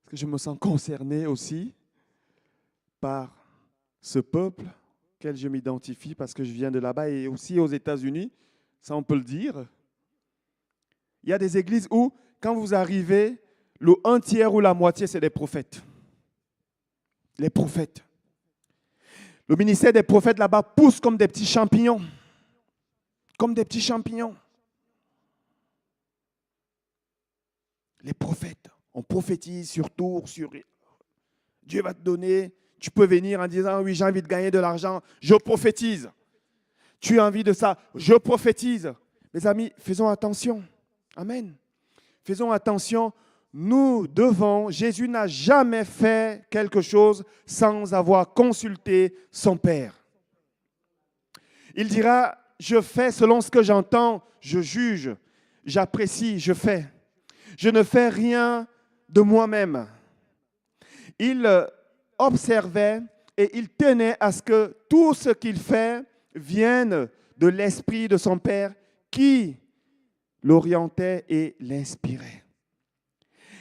Speaker 1: parce que je me sens concerné aussi par ce peuple auquel je m'identifie parce que je viens de là-bas et aussi aux États-Unis, ça on peut le dire. Il y a des églises où, quand vous arrivez, le un tiers ou la moitié, c'est des prophètes. Les prophètes. Le ministère des prophètes là-bas pousse comme des petits champignons. Comme des petits champignons. Les prophètes, on prophétise sur tour, sur Dieu va te donner. Tu peux venir en disant, oui, j'ai envie de gagner de l'argent, je prophétise. Tu as envie de ça, je prophétise. Mes amis, faisons attention. Amen. Faisons attention. Nous devons, Jésus n'a jamais fait quelque chose sans avoir consulté son Père. Il dira, je fais selon ce que j'entends, je juge, j'apprécie, je fais. Je ne fais rien de moi-même. Il observait et il tenait à ce que tout ce qu'il fait vienne de l'esprit de son Père qui l'orientait et l'inspirait.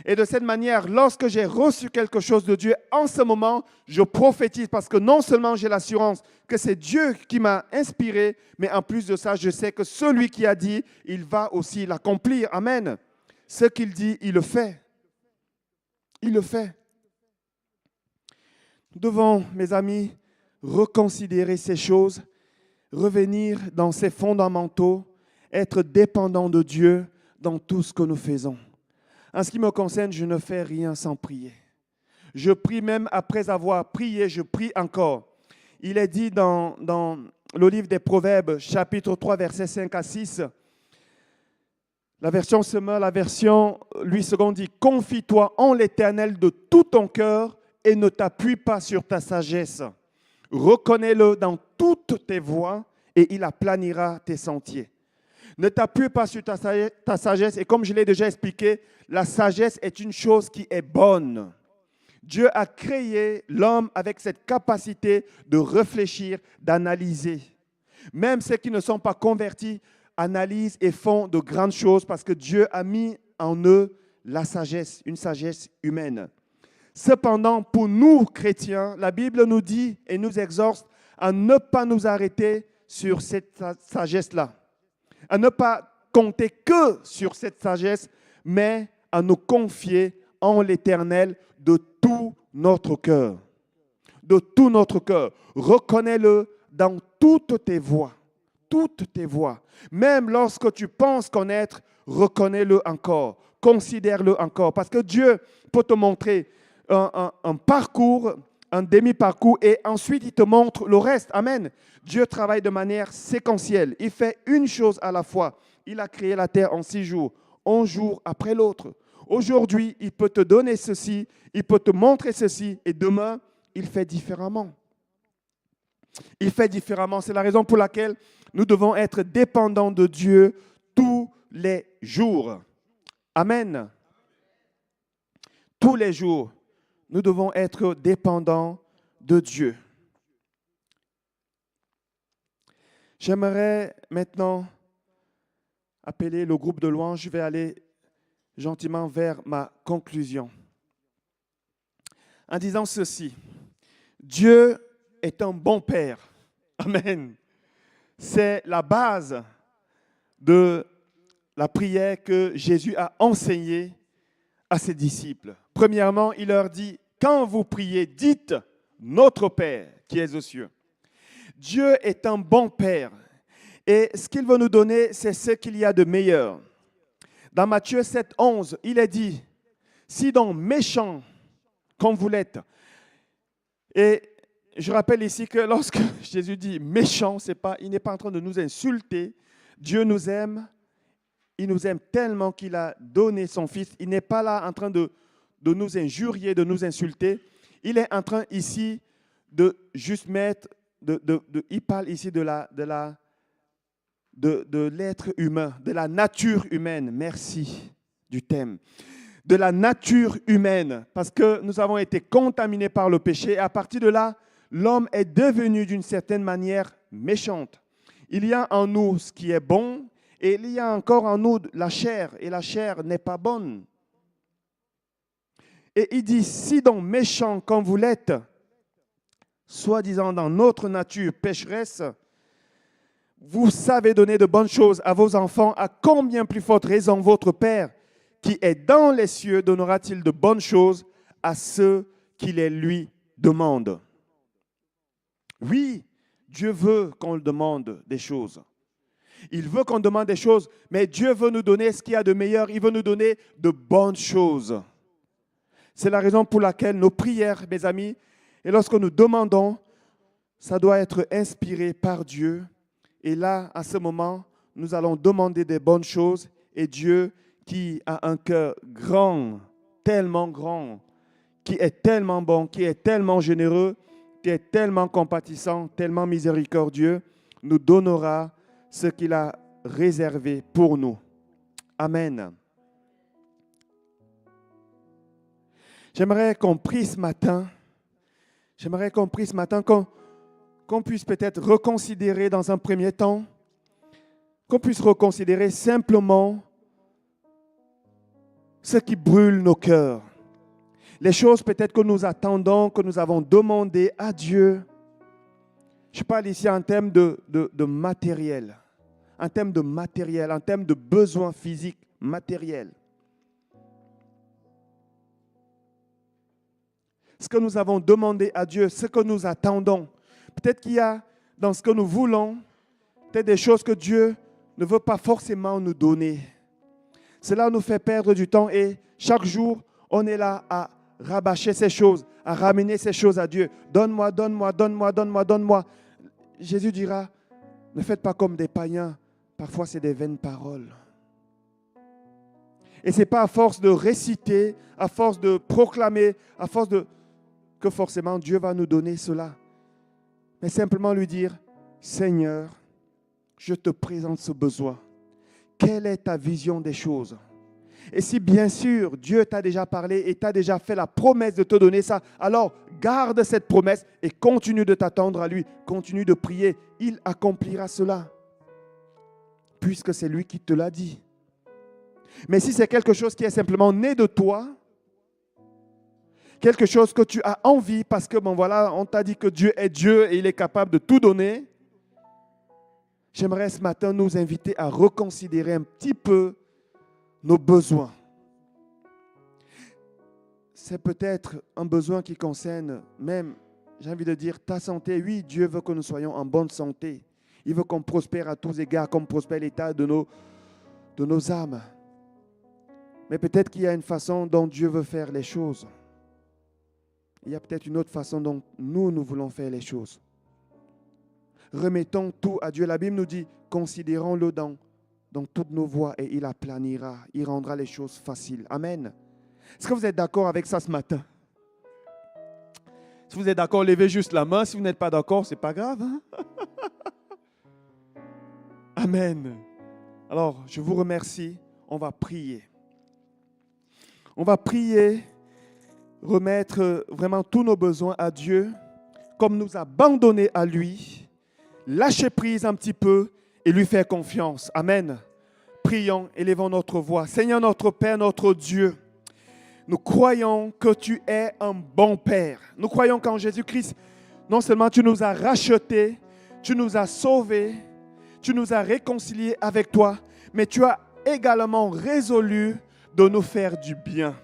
Speaker 1: Et de cette manière, lorsque j'ai reçu quelque chose de Dieu, en ce moment, je prophétise parce que non seulement j'ai l'assurance que c'est Dieu qui m'a inspiré, mais en plus de ça, je sais que celui qui a dit, il va aussi l'accomplir. Amen. Ce qu'il dit, il le fait. Il le fait. Nous devons, mes amis, reconsidérer ces choses, revenir dans ces fondamentaux, être dépendants de Dieu dans tout ce que nous faisons. En ce qui me concerne, je ne fais rien sans prier. Je prie même après avoir prié, je prie encore. Il est dit dans le livre des Proverbes, chapitre 3, versets 5 à 6, la version Semeur, la version Louis II dit « Confie-toi en l'Éternel de tout ton cœur et ne t'appuie pas sur ta sagesse. Reconnais-le dans toutes tes voies et il aplanira tes sentiers. » Ne t'appuie pas sur ta sagesse. Et comme je l'ai déjà expliqué, la sagesse est une chose qui est bonne. Dieu a créé l'homme avec cette capacité de réfléchir, d'analyser. Même ceux qui ne sont pas convertis analysent et font de grandes choses parce que Dieu a mis en eux la sagesse, une sagesse humaine. Cependant, pour nous, chrétiens, la Bible nous dit et nous exhorte à ne pas nous arrêter sur cette sagesse-là, à ne pas compter que sur cette sagesse, mais à nous confier en l'Éternel de tout notre cœur. De tout notre cœur. Reconnais-le dans toutes tes voies. Toutes tes voies. Même lorsque tu penses connaître, reconnais-le encore. Considère-le encore. Parce que Dieu peut te montrer un parcours, un demi-parcours, et ensuite il te montre le reste. Amen. Dieu travaille de manière séquentielle. Il fait une chose à la fois. Il a créé la terre en 6 jours, un jour après l'autre. Aujourd'hui, il peut te donner ceci, il peut te montrer ceci, et demain, il fait différemment. Il fait différemment. C'est la raison pour laquelle nous devons être dépendants de Dieu tous les jours. Amen. Tous les jours, nous devons être dépendants de Dieu. J'aimerais maintenant appeler le groupe de louanges. Je vais aller gentiment vers ma conclusion. En disant ceci, Dieu est un bon Père. Amen. C'est la base de la prière que Jésus a enseignée à ses disciples. Premièrement, il leur dit, quand vous priez, dites notre Père qui est aux cieux. Dieu est un bon Père et ce qu'il veut nous donner, c'est ce qu'il y a de meilleur. Dans Matthieu 7, 11, il est dit, si donc méchants comme vous l'êtes, et je rappelle ici que lorsque Jésus dit méchant, il n'est pas en train de nous insulter. Dieu nous aime, il nous aime tellement qu'il a donné son Fils. Il n'est pas là en train de nous injurier, de nous insulter. Il est en train ici de juste mettre il parle ici de l'être humain, de la nature humaine. Merci du thème. De la nature humaine, parce que nous avons été contaminés par le péché. Et à partir de là, l'homme est devenu d'une certaine manière méchante. Il y a en nous ce qui est bon et il y a encore en nous la chair, et la chair n'est pas bonne. Et il dit, si donc méchant comme vous l'êtes, soi-disant dans notre nature pécheresse, vous savez donner de bonnes choses à vos enfants, à combien plus forte raison votre Père, qui est dans les cieux, donnera-t-il de bonnes choses à ceux qui les lui demandent. Oui, Dieu veut qu'on le demande des choses. Il veut qu'on demande des choses, mais Dieu veut nous donner ce qu'il y a de meilleur. Il veut nous donner de bonnes choses. C'est la raison pour laquelle nos prières, mes amis, et lorsque nous demandons, ça doit être inspiré par Dieu. Et là, à ce moment, nous allons demander des bonnes choses. Et Dieu, qui a un cœur grand, qui est tellement bon, qui est tellement généreux, qui est tellement compatissant, tellement miséricordieux, nous donnera ce qu'il a réservé pour nous. Amen. J'aimerais qu'on prie ce matin. Qu'on puisse peut-être reconsidérer dans un premier temps, qu'on puisse reconsidérer simplement ce qui brûle nos cœurs. Les choses peut-être que nous attendons, que nous avons demandé à Dieu. Je parle ici en termes de matériel, en termes de besoins physiques, matériels. Ce que nous avons demandé à Dieu, ce que nous attendons. Peut-être qu'il y a dans ce que nous voulons, peut-être des choses que Dieu ne veut pas forcément nous donner. Cela nous fait perdre du temps et chaque jour, on est là à rabâcher ces choses, à ramener ces choses à Dieu. Donne-moi, donne-moi, donne-moi, donne-moi, donne-moi. Jésus dira, ne faites pas comme des païens. Parfois, c'est des vaines paroles. Et ce n'est pas à force de réciter, à force de proclamer, à force de... que forcément Dieu va nous donner cela. Mais simplement lui dire, Seigneur, je te présente ce besoin. Quelle est ta vision des choses? Et si bien sûr Dieu t'a déjà parlé et t'a déjà fait la promesse de te donner ça, alors garde cette promesse et continue de t'attendre à lui. Continue de prier. Il accomplira cela. Puisque c'est lui qui te l'a dit. Mais si c'est quelque chose qui est simplement né de toi, quelque chose que tu as envie parce que, bon voilà, on t'a dit que Dieu est Dieu et il est capable de tout donner. J'aimerais ce matin nous inviter à reconsidérer un petit peu nos besoins. C'est peut-être un besoin qui concerne même, j'ai envie de dire, ta santé. Oui, Dieu veut que nous soyons en bonne santé. Il veut qu'on prospère à tous égards, qu'on prospère l'état de nos âmes. Mais peut-être qu'il y a une façon dont Dieu veut faire les choses. Il y a peut-être une autre façon dont nous voulons faire les choses. Remettons tout à Dieu. La Bible nous dit, considérons-le dans toutes nos voies et il aplanira, il rendra les choses faciles. Amen. Est-ce que vous êtes d'accord avec ça ce matin? Si vous êtes d'accord, levez juste la main. Si vous n'êtes pas d'accord, ce n'est pas grave. Hein? Amen. Alors, je vous remercie. On va prier. On va prier, remettre vraiment tous nos besoins à Dieu, comme nous abandonner à lui, lâcher prise un petit peu et lui faire confiance. Amen. Prions, élevons notre voix. Seigneur notre Père, notre Dieu, nous croyons que tu es un bon Père. Nous croyons qu'en Jésus-Christ, non seulement tu nous as rachetés, tu nous as sauvés, tu nous as réconciliés avec toi, mais tu as également résolu de nous faire du bien.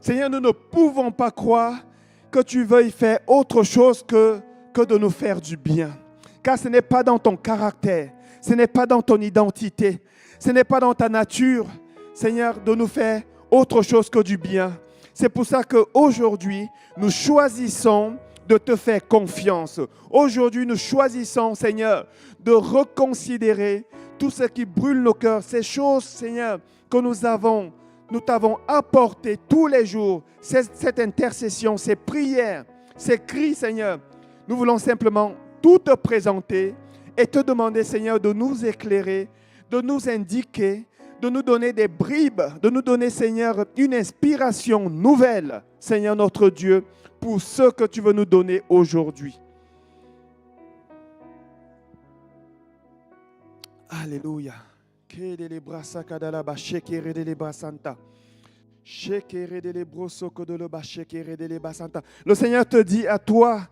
Speaker 1: Seigneur, nous ne pouvons pas croire que tu veuilles faire autre chose que de nous faire du bien. Car ce n'est pas dans ton caractère, ce n'est pas dans ton identité, ce n'est pas dans ta nature, Seigneur, de nous faire autre chose que du bien. C'est pour ça qu'aujourd'hui, nous choisissons de te faire confiance. Aujourd'hui, nous choisissons, Seigneur, de reconsidérer tout ce qui brûle nos cœurs, ces choses, Seigneur, que nous t'avons apporté tous les jours, cette intercession, ces prières, ces cris, Seigneur. Nous voulons simplement tout te présenter et te demander, Seigneur, de nous éclairer, de nous indiquer, de nous donner des bribes, de nous donner, Seigneur, une inspiration nouvelle, Seigneur notre Dieu, pour ce que tu veux nous donner aujourd'hui. Alléluia. Le Seigneur te dit à toi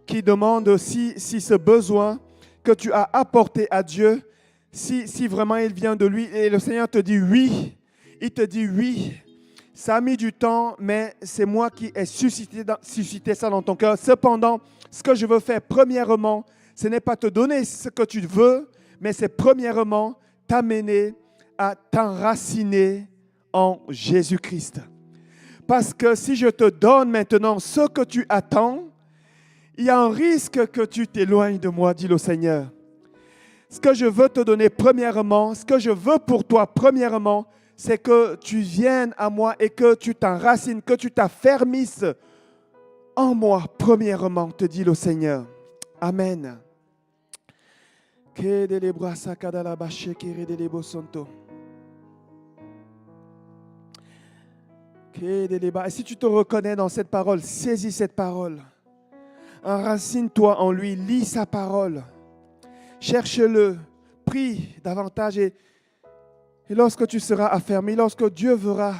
Speaker 1: qui demande si ce besoin que tu as apporté à Dieu, si vraiment il vient de lui, et le Seigneur te dit oui. Il te dit oui. Ça a mis du temps, mais c'est moi qui ai suscité ça dans ton cœur. Cependant, ce que je veux faire premièrement, ce n'est pas te donner ce que tu veux, mais c'est premièrement t'amener à t'enraciner en Jésus-Christ. Parce que si je te donne maintenant ce que tu attends, il y a un risque que tu t'éloignes de moi, dit le Seigneur. Ce que je veux te donner premièrement, ce que je veux pour toi premièrement, c'est que tu viennes à moi et que tu t'enracines, que tu t'affermisses en moi premièrement, te dit le Seigneur. Amen. Et si tu te reconnais dans cette parole, saisis cette parole. Enracine-toi en lui, lis sa parole. Cherche-le, prie davantage et lorsque tu seras affermi, lorsque Dieu verra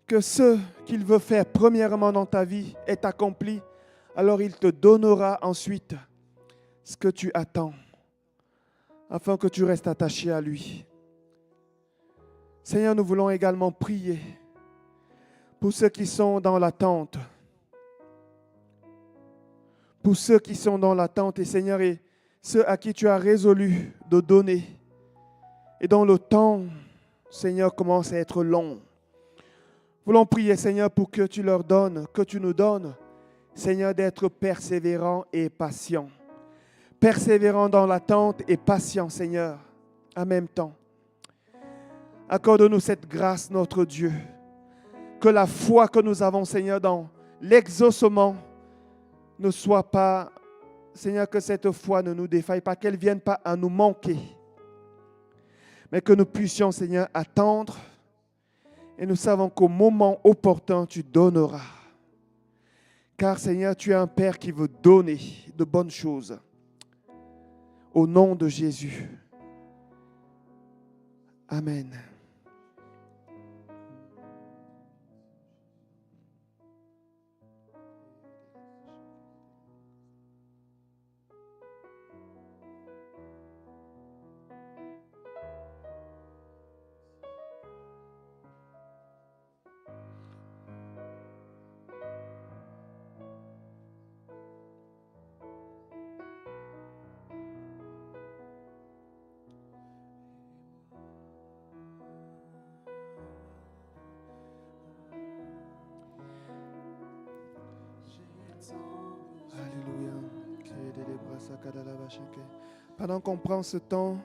Speaker 1: que ce qu'il veut faire premièrement dans ta vie est accompli, alors il te donnera ensuite ce que tu attends, afin que tu restes attaché à lui. Seigneur, nous voulons également prier pour ceux qui sont dans l'attente. Pour ceux qui sont dans l'attente, et Seigneur, et ceux à qui tu as résolu de donner, et dont le temps, Seigneur, commence à être long. Voulons prier, Seigneur, pour que tu leur donnes, que tu nous donnes, Seigneur, d'être persévérants et patients. Persévérants dans l'attente et patients, Seigneur, en même temps. Accorde-nous cette grâce, notre Dieu. Que la foi que nous avons, Seigneur, dans l'exaucement ne soit pas, Seigneur, que cette foi ne nous défaille pas, qu'elle ne vienne pas à nous manquer. Mais que nous puissions, Seigneur, attendre. Et nous savons qu'au moment opportun, tu donneras. Car, Seigneur, tu es un Père qui veut donner de bonnes choses. Au nom de Jésus. Amen. Alléluia. Pendant qu'on prend ce temps,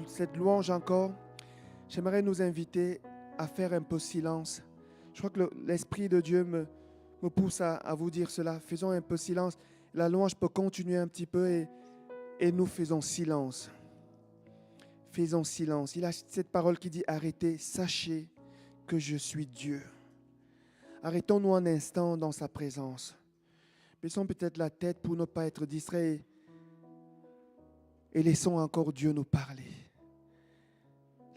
Speaker 1: cette louange encore, j'aimerais nous inviter à faire un peu silence. Je crois que l'Esprit de Dieu me pousse à vous dire cela. Faisons un peu silence. La louange peut continuer un petit peu et nous faisons silence. Faisons silence. Il a cette parole qui dit « Arrêtez, sachez que je suis Dieu ». Arrêtons-nous un instant dans sa présence. Baissons peut-être la tête pour ne pas être distraits et laissons encore Dieu nous parler.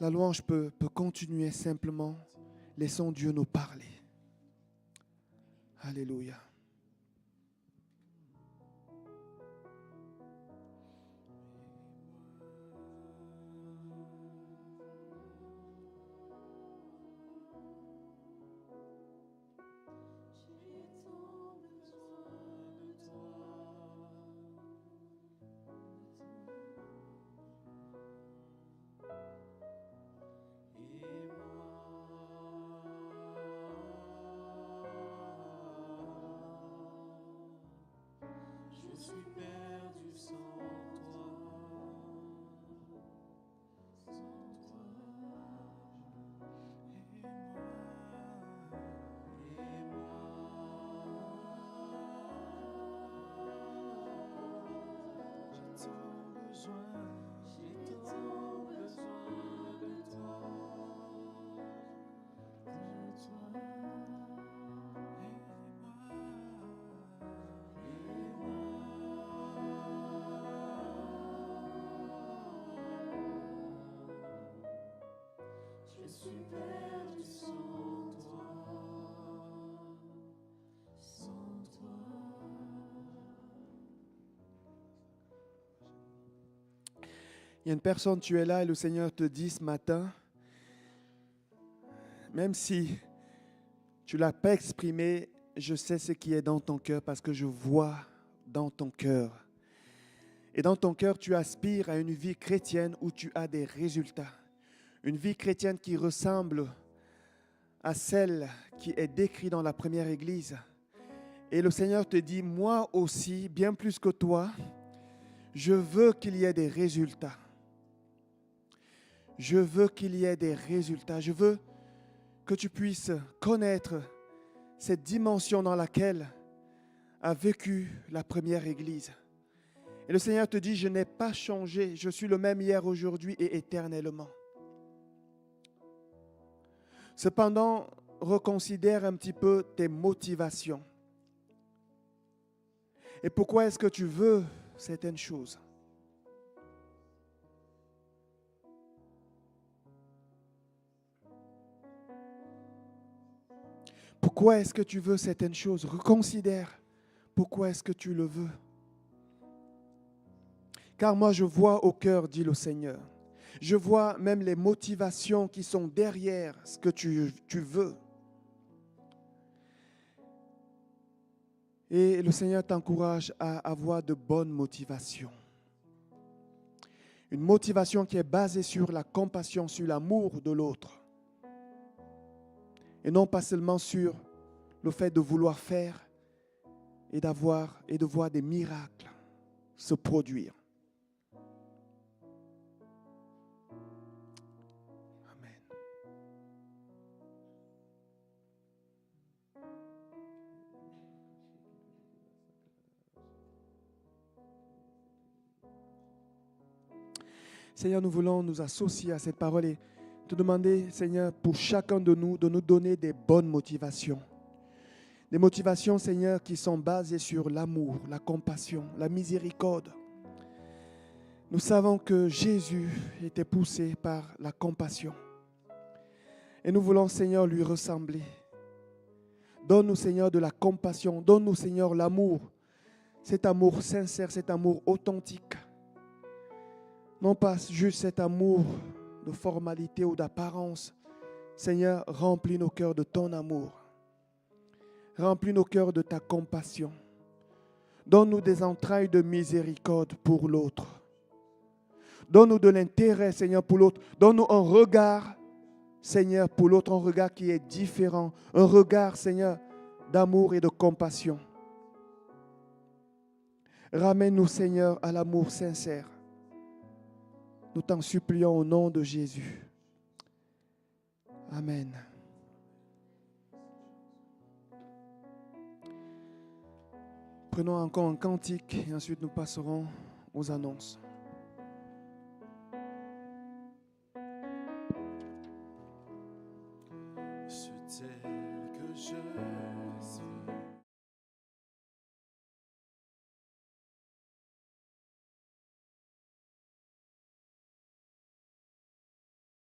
Speaker 1: La louange peut continuer simplement. Laissons Dieu nous parler. Alléluia. Il y a une personne, tu es là et le Seigneur te dit ce matin, même si tu ne l'as pas exprimé, je sais ce qui est dans ton cœur parce que je vois dans ton cœur. Et dans ton cœur, tu aspires à une vie chrétienne où tu as des résultats. Une vie chrétienne qui ressemble à celle qui est décrite dans la première église. Et le Seigneur te dit, moi aussi, bien plus que toi, je veux qu'il y ait des résultats. Je veux qu'il y ait des résultats. Je veux que tu puisses connaître cette dimension dans laquelle a vécu la première église. Et le Seigneur te dit, je n'ai pas changé, je suis le même hier, aujourd'hui et éternellement. Cependant, reconsidère un petit peu tes motivations. Et pourquoi est-ce que tu veux certaines choses? Pourquoi est-ce que tu veux certaines choses? Reconsidère. Pourquoi est-ce que tu le veux? Car moi, je vois au cœur, dit le Seigneur. Je vois même les motivations qui sont derrière ce que tu veux. Et le Seigneur t'encourage à avoir de bonnes motivations. Une motivation qui est basée sur la compassion, sur l'amour de l'autre. Et non pas seulement sur le fait de vouloir faire et de voir des miracles se produire. Amen. Seigneur, nous voulons nous associer à cette parole et te demander, Seigneur, pour chacun de nous donner des bonnes motivations. Des motivations, Seigneur, qui sont basées sur l'amour, la compassion, la miséricorde. Nous savons que Jésus était poussé par la compassion. Et nous voulons, Seigneur, lui ressembler. Donne-nous, Seigneur, de la compassion. Donne-nous, Seigneur, l'amour. Cet amour sincère, cet amour authentique. Non pas juste cet amour de formalité ou d'apparence. Seigneur, remplis nos cœurs de ton amour. Remplis nos cœurs de ta compassion. Donne-nous des entrailles de miséricorde pour l'autre. Donne-nous de l'intérêt, Seigneur, pour l'autre. Donne-nous un regard, Seigneur, pour l'autre, un regard qui est différent. Un regard, Seigneur, d'amour et de compassion. Ramène-nous, Seigneur, à l'amour sincère. Nous t'en supplions au nom de Jésus. Amen. Prenons encore un cantique et ensuite nous passerons aux annonces.
Speaker 2: C'est tel que je